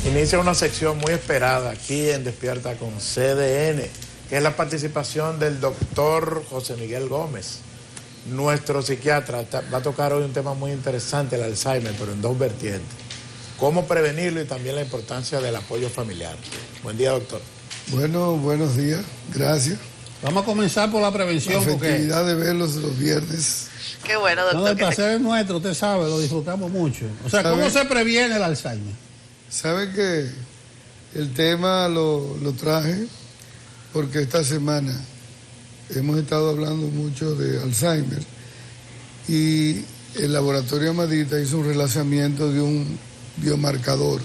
Inicia una sección muy esperada aquí en Despierta con CDN, que es la participación del doctor José Miguel Gómez, nuestro psiquiatra. Va a tocar hoy un tema muy interesante, el Alzheimer, pero en dos vertientes. Cómo prevenirlo y también la importancia del apoyo familiar. Buen día, doctor. Bueno, buenos días, gracias. Vamos a comenzar por la prevención. La festividad de verlos los viernes. Qué bueno, doctor. No, el placer es nuestro, usted sabe, lo disfrutamos mucho. O sea, ¿cómo se previene el Alzheimer? Sabe que el tema lo traje porque esta semana hemos estado hablando mucho de Alzheimer y el laboratorio Amadita hizo un relacionamiento de un biomarcador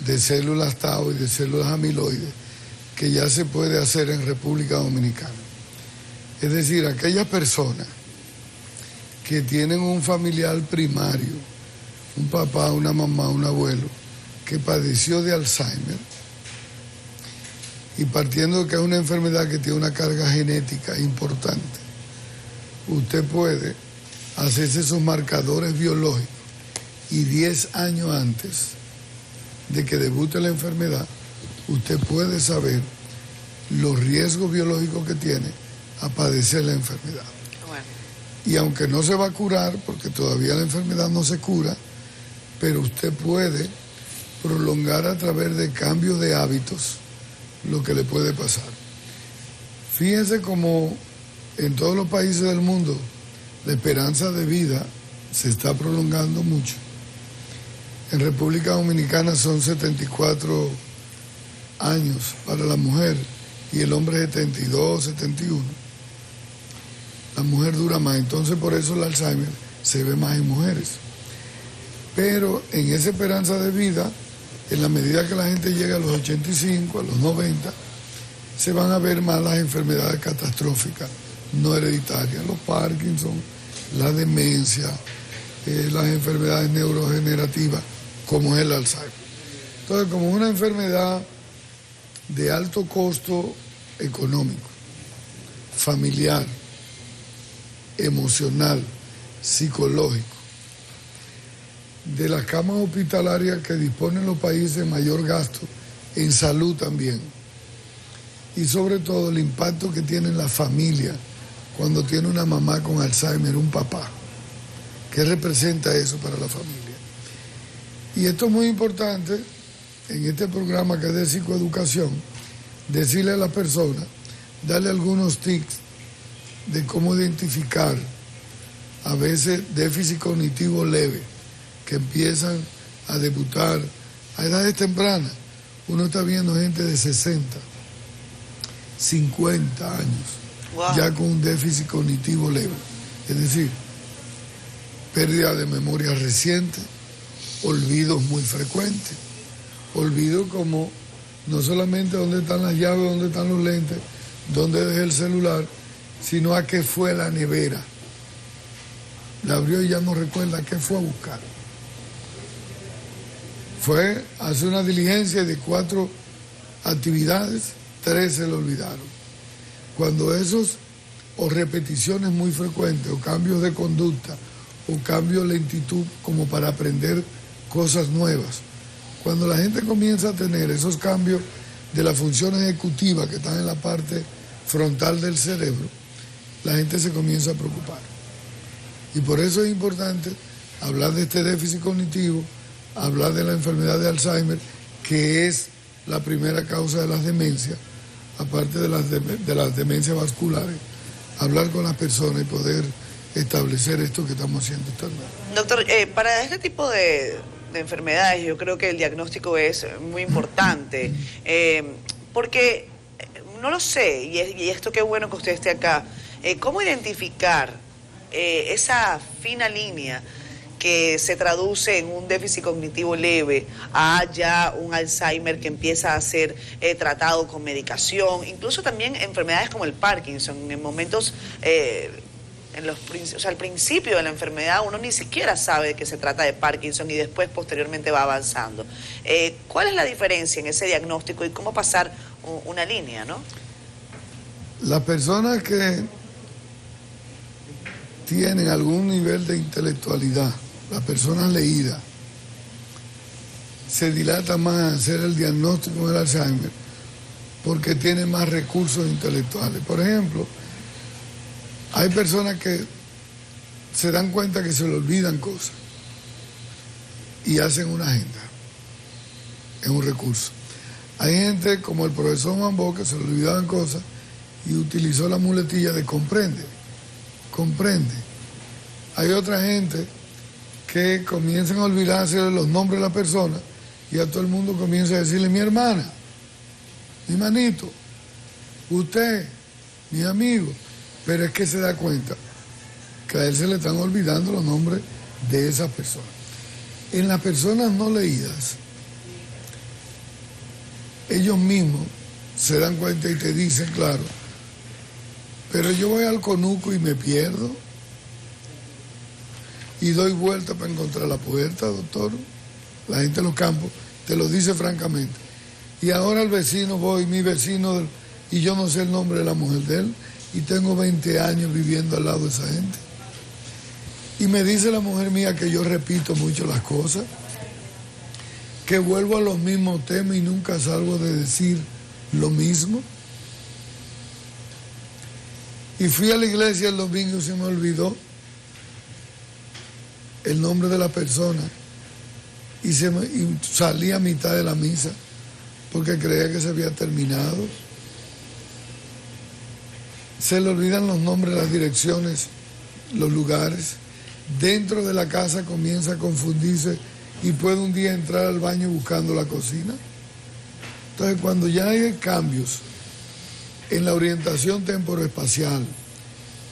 de células tau y de células amiloides que ya se puede hacer en República Dominicana. Es decir, aquellas personas que tienen un familiar primario, un papá, una mamá, un abuelo, que padeció de Alzheimer, y partiendo de que es una enfermedad que tiene una carga genética importante, usted puede hacerse esos marcadores biológicos y 10 años antes de que debute la enfermedad, usted puede saber los riesgos biológicos que tiene a padecer la enfermedad. Bueno. Y aunque no se va a curar, porque todavía la enfermedad no se cura, pero usted puede prolongar a través de cambios de hábitos lo que le puede pasar. Fíjense cómo en todos los países del mundo la esperanza de vida se está prolongando mucho. En República Dominicana son 74 años para la mujer y el hombre 72, 71. La mujer dura más, entonces por eso el Alzheimer se ve más en mujeres. Pero en esa esperanza de vida, en la medida que la gente llega a los 85, a los 90, se van a ver más las enfermedades catastróficas, no hereditarias, los Parkinson, la demencia, las enfermedades neurodegenerativas, como es el Alzheimer. Entonces, como es una enfermedad de alto costo económico, familiar, emocional, psicológico, de las camas hospitalarias que disponen los países de mayor gasto en salud también, y sobre todo el impacto que tiene en la familia cuando tiene una mamá con Alzheimer, un papá. ¿Qué representa eso para la familia? Y esto es muy importante en este programa que es de psicoeducación, decirle a las personas, darle algunos tips de cómo identificar a veces déficit cognitivo leve que empiezan a debutar a edades tempranas. Uno está viendo gente de 60, 50 años, wow, ya con un déficit cognitivo leve. Es decir, pérdida de memoria reciente, olvidos muy frecuentes, olvido como no solamente dónde están las llaves, dónde están los lentes, dónde dejé el celular, sino a qué fue la nevera. La abrió y ya no recuerda a qué fue a buscar. Fue a hacer una diligencia de 4 actividades, 3 se le olvidaron. Cuando esos, o repeticiones muy frecuentes, o cambios de conducta, o cambios de lentitud como para aprender cosas nuevas, cuando la gente comienza a tener esos cambios de la función ejecutiva que están en la parte frontal del cerebro, la gente se comienza a preocupar. Y por eso es importante hablar de este déficit cognitivo, hablar de la enfermedad de Alzheimer, que es la primera causa de las demencias, aparte de las demencias vasculares, hablar con las personas y poder establecer esto que estamos haciendo esta noche. Doctor, para este tipo de enfermedades yo creo que el diagnóstico es muy importante, porque no lo sé, y esto qué bueno que usted esté acá, ¿cómo identificar esa fina línea que se traduce en un déficit cognitivo leve a ya un Alzheimer que empieza a ser tratado con medicación, incluso también enfermedades como el Parkinson, en momentos, al principio de la enfermedad uno ni siquiera sabe que se trata de Parkinson y después posteriormente va avanzando. ¿Cuál es la diferencia en ese diagnóstico y cómo pasar una línea, no? Las personas que tienen algún nivel de intelectualidad, las personas leídas, se dilata más hacer el diagnóstico del Alzheimer porque tiene más recursos intelectuales. Por ejemplo, hay personas que se dan cuenta que se le olvidan cosas y hacen una agenda. Es un recurso. Hay gente como el profesor Mambó que se le olvidaban cosas y utilizó la muletilla de comprende. Hay otra gente que comienzan a olvidarse de los nombres de la persona y a todo el mundo comienza a decirle mi hermana, mi manito, usted, mi amigo, pero es que se da cuenta que a él se le están olvidando los nombres de esas personas. En las personas no leídas, ellos mismos se dan cuenta y te dicen, claro, pero yo voy al conuco y me pierdo y doy vuelta para encontrar la puerta, doctor. La gente en los campos te lo dice francamente. Y ahora el vecino voy, mi vecino, y yo no sé el nombre de la mujer de él, y tengo 20 años viviendo al lado de esa gente. Y me dice la mujer mía que yo repito mucho las cosas, que vuelvo a los mismos temas y nunca salgo de decir lo mismo. Y fui a la iglesia el domingo y se me olvidó el nombre de la persona y salí a mitad de la misa porque creía que se había terminado. Se le olvidan los nombres, las direcciones, los lugares. Dentro de la casa comienza a confundirse y puede un día entrar al baño buscando la cocina. Entonces, cuando ya hay cambios en la orientación temporoespacial,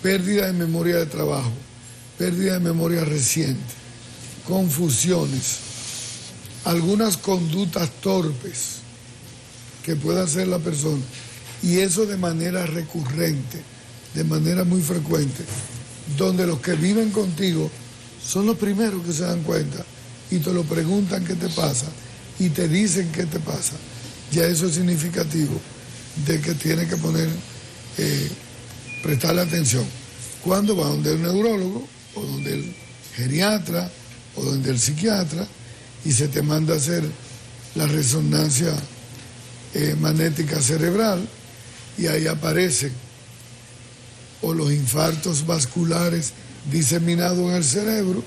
pérdida de memoria de trabajo, pérdida de memoria reciente, confusiones, algunas conductas torpes que pueda hacer la persona, y eso de manera recurrente, de manera muy frecuente, donde los que viven contigo son los primeros que se dan cuenta y te lo preguntan qué te pasa y te dicen qué te pasa, ya eso es significativo de que tiene que prestarle atención. Cuando va donde el neurólogo o donde el geriatra o donde el psiquiatra y se te manda a hacer la resonancia magnética cerebral y ahí aparecen o los infartos vasculares diseminados en el cerebro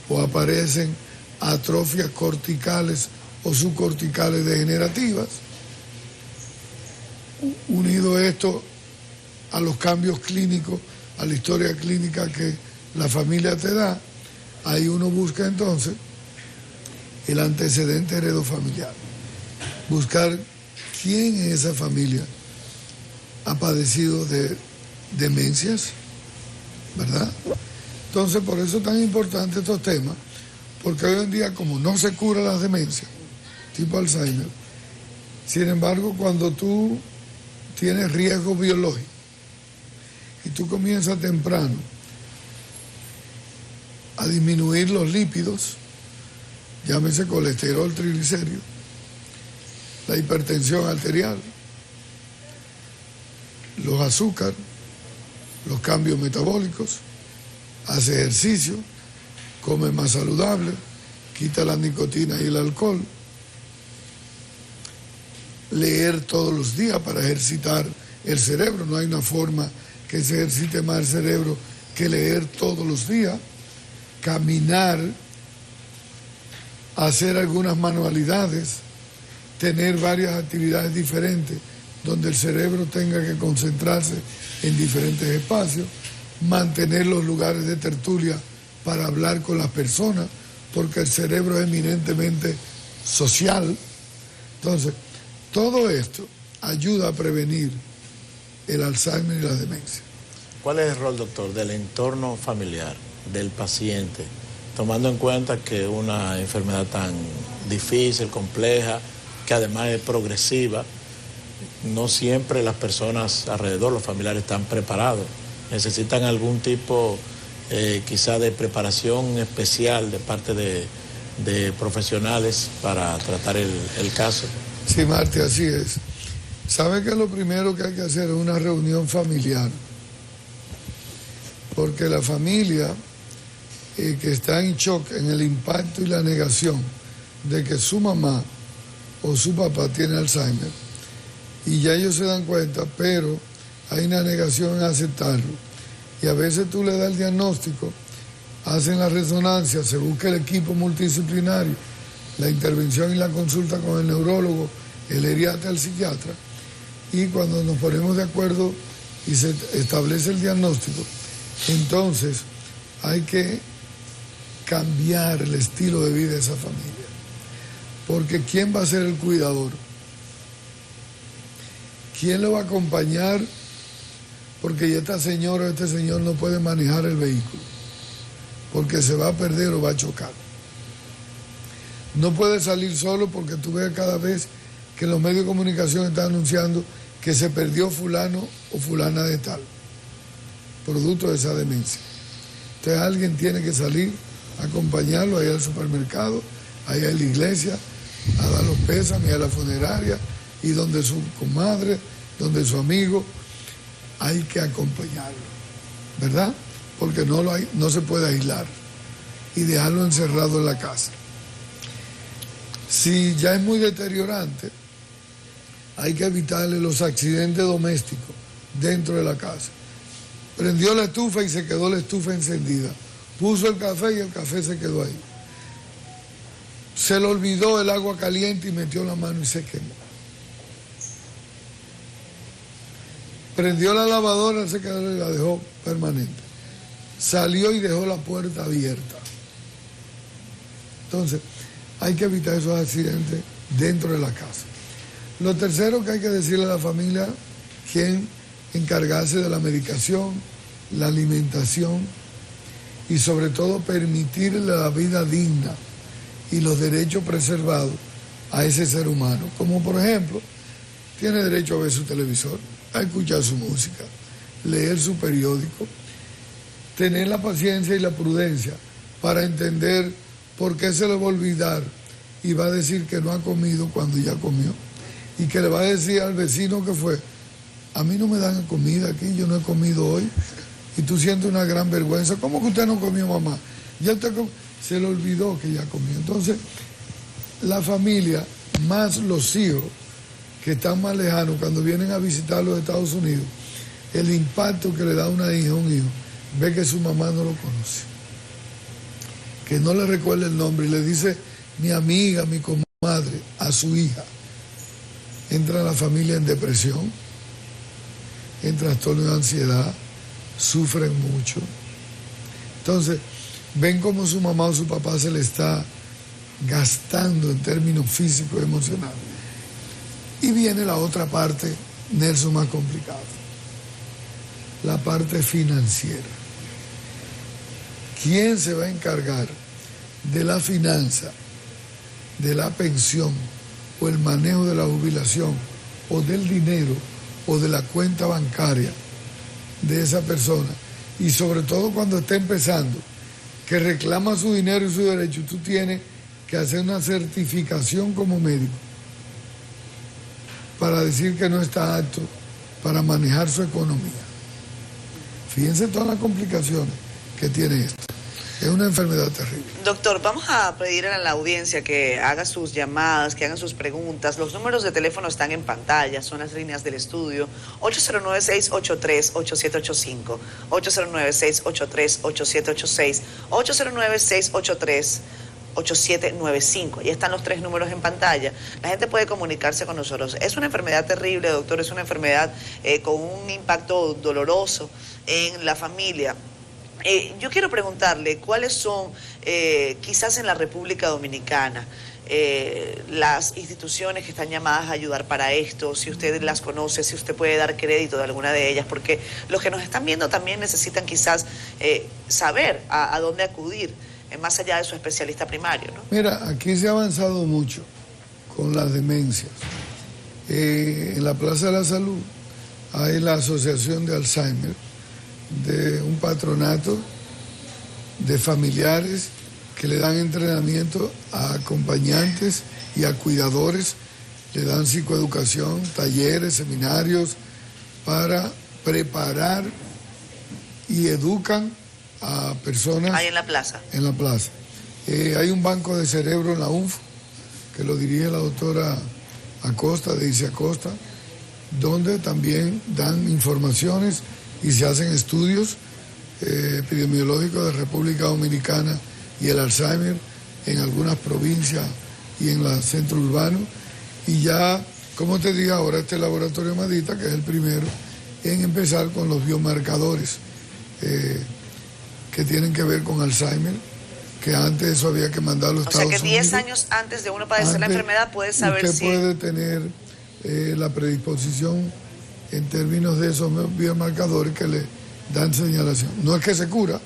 o aparecen atrofias corticales o subcorticales degenerativas. Unido esto a los cambios clínicos, a la historia clínica que la familia te da, ahí uno busca entonces el antecedente heredofamiliar. Buscar quién en esa familia ha padecido de demencias, ¿verdad? Entonces, por eso es tan importante estos temas, porque hoy en día, como no se curan las demencias, tipo Alzheimer, sin embargo, cuando tú tienes riesgo biológico y tú comienzas temprano a disminuir los lípidos, llámese colesterol, triglicéridos, la hipertensión arterial, los azúcares, los cambios metabólicos, hace ejercicio, come más saludable, quita la nicotina y el alcohol, leer todos los días para ejercitar el cerebro. No hay una forma que se ejercite más el cerebro que leer todos los días, caminar, hacer algunas manualidades, tener varias actividades diferentes donde el cerebro tenga que concentrarse en diferentes espacios, mantener los lugares de tertulia para hablar con las personas, porque el cerebro es eminentemente social. Entonces, todo esto ayuda a prevenir el Alzheimer y la demencia. ¿Cuál es el rol, doctor, del entorno familiar, del paciente, tomando en cuenta que una enfermedad tan difícil, compleja, que además es progresiva, no siempre las personas alrededor, los familiares, están preparados? Necesitan algún tipo quizá de preparación especial de parte de profesionales para tratar el caso. Sí, Marti, así es. ¿Sabe que lo primero que hay que hacer es una reunión familiar? Porque la familia que está en shock, en el impacto y la negación de que su mamá o su papá tiene Alzheimer y ya ellos se dan cuenta, pero hay una negación en aceptarlo. Y a veces tú le das el diagnóstico, hacen la resonancia, se busca el equipo multidisciplinario, la intervención y la consulta con el neurólogo, el geriatra, el psiquiatra, y cuando nos ponemos de acuerdo y se establece el diagnóstico, entonces hay que cambiar el estilo de vida de esa familia. Porque ¿quién va a ser el cuidador? ¿Quién lo va a acompañar? Porque ya esta señora o este señor no puede manejar el vehículo, porque se va a perder o va a chocar. No puede salir solo porque tú ves cada vez que los medios de comunicación están anunciando que se perdió fulano o fulana de tal, producto de esa demencia. Entonces alguien tiene que salir a acompañarlo ahí al supermercado, ahí a la iglesia, a dar los pésames, a la funeraria, y donde su comadre, donde su amigo, hay que acompañarlo, ¿verdad? Porque no se puede aislar y dejarlo encerrado en la casa. Si ya es muy deteriorante, hay que evitarle los accidentes domésticos dentro de la casa. Prendió la estufa y se quedó la estufa encendida. Puso el café y el café se quedó ahí. Se le olvidó el agua caliente y metió la mano y se quemó. Prendió la lavadora, se quedó y la dejó permanente. Salió y dejó la puerta abierta. Entonces, hay que evitar esos accidentes dentro de la casa. Lo tercero que hay que decirle a la familia, quién encargarse de la medicación, la alimentación y sobre todo permitirle la vida digna y los derechos preservados a ese ser humano. Como por ejemplo, tiene derecho a ver su televisor, a escuchar su música, leer su periódico, tener la paciencia y la prudencia para entender por qué se le va a olvidar y va a decir que no ha comido cuando ya comió. Y que le va a decir al vecino que fue, a mí no me dan comida aquí, yo no he comido hoy. Y tú sientes una gran vergüenza. ¿Cómo que usted no comió, mamá? Ya usted se le olvidó que ya comió. Entonces, la familia, más los hijos que están más lejanos, cuando vienen a visitar los Estados Unidos, el impacto que le da una hija a un hijo, ve que su mamá no lo conoce, que no le recuerda el nombre y le dice mi amiga, mi comadre, a su hija. Entra la familia en depresión, en trastorno de ansiedad, sufren mucho. Entonces, ven cómo su mamá o su papá se le está gastando en términos físicos y emocionales. Y viene la otra parte, Nelson, más complicada, la parte financiera. ¿Quién se va a encargar de la finanza, de la pensión, o el manejo de la jubilación, o del dinero, o de la cuenta bancaria de esa persona? Y sobre todo cuando está empezando, que reclama su dinero y su derecho, tú tienes que hacer una certificación como médico para decir que no está apto para manejar su economía. Fíjense todas las complicaciones que tiene esto. Es una enfermedad terrible. Doctor, vamos a pedir a la audiencia que haga sus llamadas, que hagan sus preguntas. Los números de teléfono están en pantalla, son las líneas del estudio. 809-683-8785, 809-683-8786, 809-683-8795. Y están los 3 números en pantalla. La gente puede comunicarse con nosotros. Es una enfermedad terrible, doctor, es una enfermedad con un impacto doloroso en la familia. Yo quiero preguntarle cuáles son, quizás en la República Dominicana, las instituciones que están llamadas a ayudar para esto, si usted las conoce, si usted puede dar crédito de alguna de ellas, porque los que nos están viendo también necesitan quizás saber a dónde acudir, más allá de su especialista primario, ¿no? Mira, aquí se ha avanzado mucho con las demencias. En la Plaza de la Salud hay la Asociación de Alzheimer, de un patronato de familiares que le dan entrenamiento a acompañantes y a cuidadores, le dan psicoeducación, talleres, seminarios para preparar y educan a personas. Ahí en la plaza. En la plaza. Hay un banco de cerebro en la UNF, que lo dirige la doctora Acosta, Daisy Acosta, donde también dan informaciones y se hacen estudios epidemiológicos de República Dominicana y el Alzheimer en algunas provincias y en el centro urbano. Y ya, como te dije ahora, este laboratorio Madita, que es el primero en empezar con los biomarcadores que tienen que ver con Alzheimer, que antes eso había que mandarlo a Estados Unidos. O sea que 10 años antes de uno padecer la enfermedad puede saber usted si... puede tener la predisposición en términos de esos biomarcadores que le dan señalación. No es que se cura,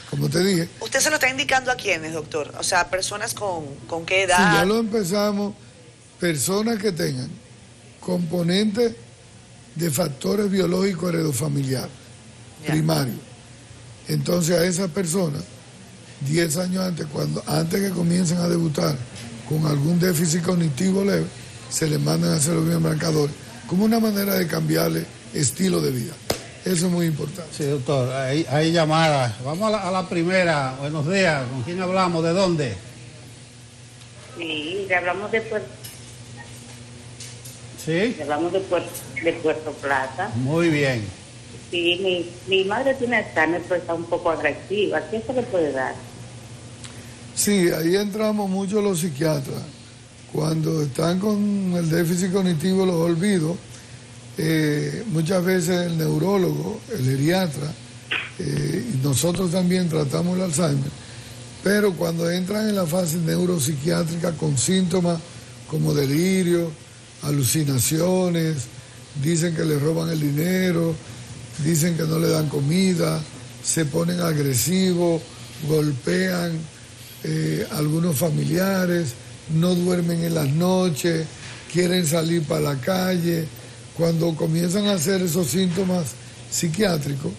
como te dije. ¿Usted se lo está indicando a quiénes, doctor? O sea, personas con qué edad. Si ya lo empezamos, personas que tengan componentes de factores biológicos heredofamiliares primarios. Entonces a esas personas, 10 años antes que comiencen a debutar con algún déficit cognitivo leve, se les mandan a hacer los biomarcadores como una manera de cambiarle estilo de vida. Eso es muy importante. Sí, doctor, hay llamadas. Vamos a la primera. Buenos días. ¿Con quién hablamos? ¿De dónde? Sí, le hablamos de Puerto. Sí. Le hablamos de Puerto Plata. Muy bien. Sí, mi madre tiene Alzheimer, pero está un poco agresiva. ¿Qué se le puede dar? Sí, ahí entramos mucho los psiquiatras. Cuando están con el déficit cognitivo, los olvidos, muchas veces el neurólogo, el geriatra, y nosotros también tratamos el Alzheimer, pero cuando entran en la fase neuropsiquiátrica con síntomas como delirio, alucinaciones, dicen que le roban el dinero, dicen que no le dan comida, se ponen agresivos, golpean algunos familiares, no duermen en las noches, quieren salir para la calle. Cuando comienzan a hacer esos síntomas psiquiátricos,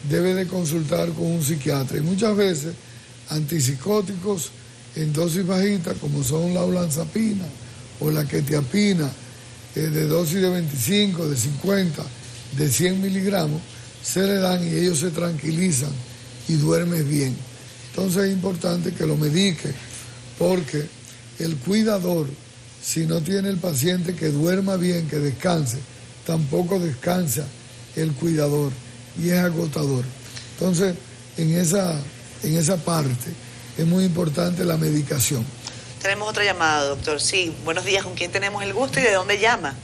debe de consultar con un psiquiatra. Y muchas veces antipsicóticos en dosis bajitas, como son la olanzapina o la quetiapina, de dosis de 25, de 50, de 100 miligramos, se le dan y ellos se tranquilizan y duermen bien. Entonces es importante que lo medique, porque el cuidador, si no tiene el paciente que duerma bien, que descanse, tampoco descansa el cuidador y es agotador. Entonces, en esa parte es muy importante la medicación. Tenemos otra llamada, doctor. Sí, buenos días. ¿Con quién tenemos el gusto y de dónde llama?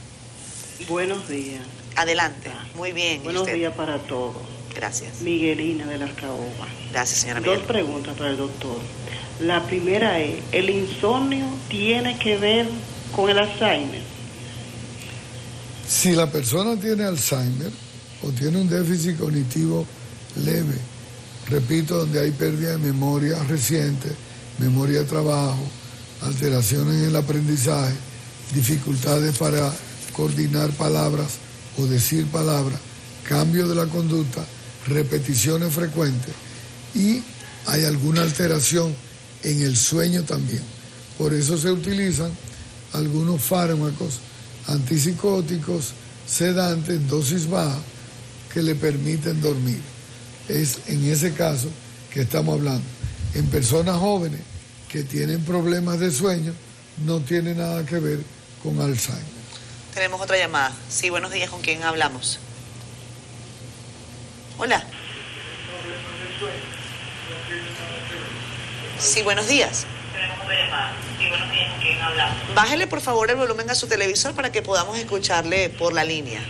Buenos días. Adelante. Muy bien. Buenos días para todos. Gracias. Miguelina de las Caobas. Gracias, señora Miguel. Dos preguntas para el doctor. La primera es, ¿el insomnio tiene que ver con el Alzheimer? Si la persona tiene Alzheimer o tiene un déficit cognitivo leve, repito, donde hay pérdida de memoria reciente, memoria de trabajo, alteraciones en el aprendizaje, dificultades para coordinar palabras o decir palabras, cambio de la conducta, repeticiones frecuentes y hay alguna alteración en el sueño también. Por eso se utilizan algunos fármacos antipsicóticos, sedantes, en dosis baja, que le permiten dormir. Es en ese caso que estamos hablando. En personas jóvenes que tienen problemas de sueño, no tiene nada que ver con Alzheimer. Tenemos otra llamada. Sí, buenos días. ¿Con quién hablamos? Hola. Sí, buenos días. Tenemos otra llamada. Sí, buenos días. ¿Con quién hablamos? Bájele, por favor, el volumen a su televisor para que podamos escucharle por la línea.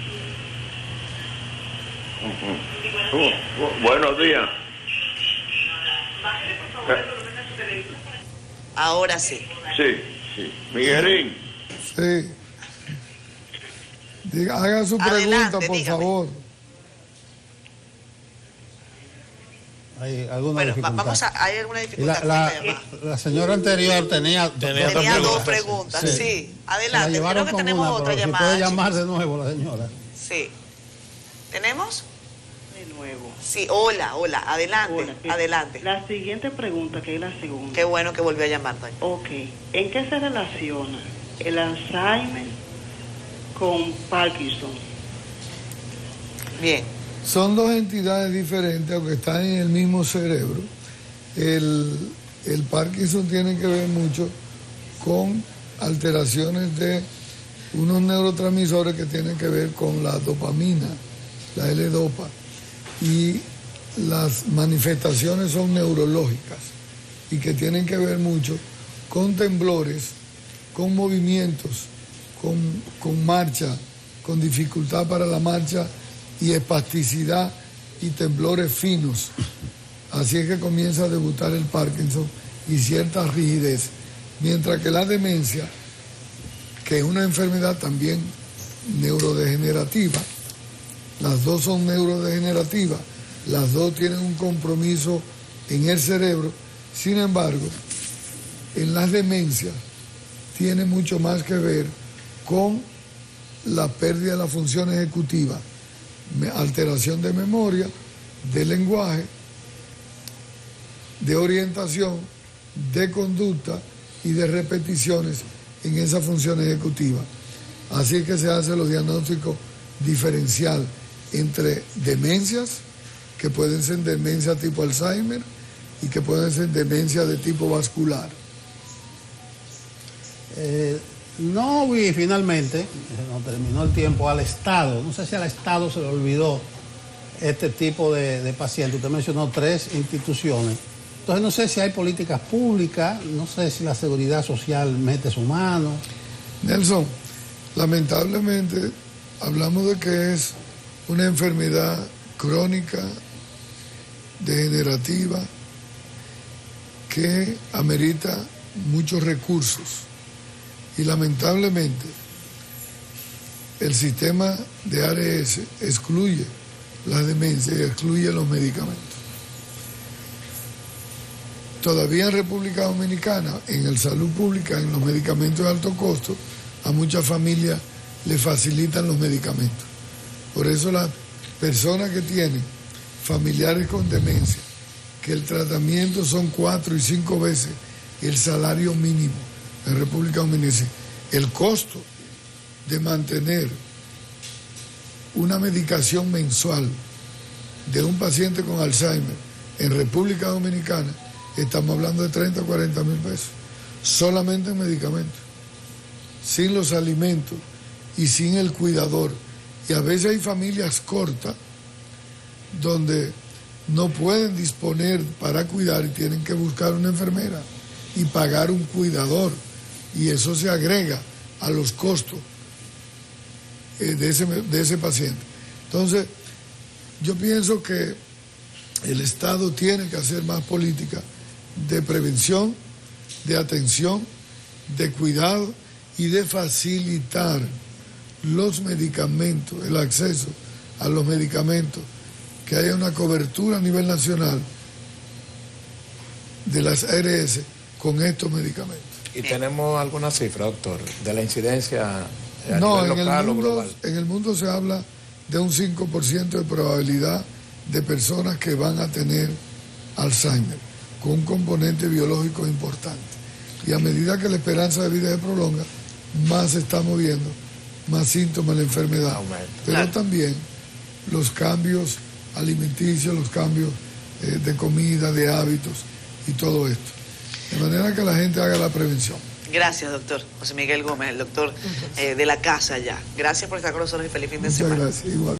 Buenos días. Bájale, por favor, el volumen a su televisor. Ahora sí. Sí. Miguelín. Sí. Haga su pregunta, por favor. ¿Hay alguna Bueno, dificultad? ¿hay alguna dificultad? La señora anterior tenía dos preguntas, sí. Adelante, creo que tenemos otra llamada. Puede llamar de nuevo la señora. Sí. ¿Tenemos? De nuevo. Sí, hola, adelante, Hola, adelante. La siguiente pregunta, que es la segunda. Qué bueno que volvió a llamar, doña. Ok. ¿En qué se relaciona el Alzheimer con Parkinson? Bien. Son dos entidades diferentes, aunque están en el mismo cerebro. El Parkinson tiene que ver mucho con alteraciones de unos neurotransmisores que tienen que ver con la dopamina, la L-dopa, y las manifestaciones son neurológicas y que tienen que ver mucho con temblores, con movimientos, con marcha, con dificultad para la marcha y espasticidad y temblores finos. Así es que comienza a debutar el Parkinson y cierta rigidez. Mientras que la demencia, que es una enfermedad también neurodegenerativa, las dos son neurodegenerativas, las dos tienen un compromiso en el cerebro. Sin embargo, en las demencias tiene mucho más que ver con la pérdida de la función ejecutiva, alteración de memoria, de lenguaje, de orientación, de conducta y de repeticiones en esa función ejecutiva. Así es que se hacen los diagnósticos diferencial entre demencias, que pueden ser demencia tipo Alzheimer y que pueden ser demencia de tipo vascular. No vi finalmente, no terminó el tiempo, al Estado. No sé si al Estado se le olvidó este tipo de pacientes. Usted mencionó 3 instituciones. Entonces no sé si hay políticas públicas, no sé si la seguridad social mete su mano. Nelson, lamentablemente hablamos de que es una enfermedad crónica, degenerativa, que amerita muchos recursos. Y lamentablemente el sistema de ARS excluye las demencias y excluye los medicamentos. Todavía en República Dominicana, en el salud pública, en los medicamentos de alto costo, a muchas familias le facilitan los medicamentos. Por eso las personas que tienen familiares con demencia, que el tratamiento son 4 y 5 veces el salario mínimo en República Dominicana, el costo de mantener una medicación mensual de un paciente con Alzheimer en República Dominicana, estamos hablando de 30 o 40 mil pesos, solamente en medicamentos, sin los alimentos y sin el cuidador. Y a veces hay familias cortas donde no pueden disponer para cuidar y tienen que buscar una enfermera y pagar un cuidador, y eso se agrega a los costos de ese paciente. Entonces, yo pienso que el Estado tiene que hacer más política de prevención, de atención, de cuidado y de facilitar los medicamentos, el acceso a los medicamentos, que haya una cobertura a nivel nacional de las ARS con estos medicamentos. ¿Y tenemos alguna cifra, doctor, de la incidencia a no, nivel local o global? En el mundo se habla de un 5% de probabilidad de personas que van a tener Alzheimer, con un componente biológico importante. Y a medida que la esperanza de vida se prolonga, más se está moviendo, más síntomas de la enfermedad. Pero también los cambios alimenticios, los cambios de comida, de hábitos y todo esto. De manera que la gente haga la prevención. Gracias, doctor José Miguel Gómez, el doctor de la casa ya. Gracias por estar con nosotros y feliz fin de semana. Muchas gracias. Igual.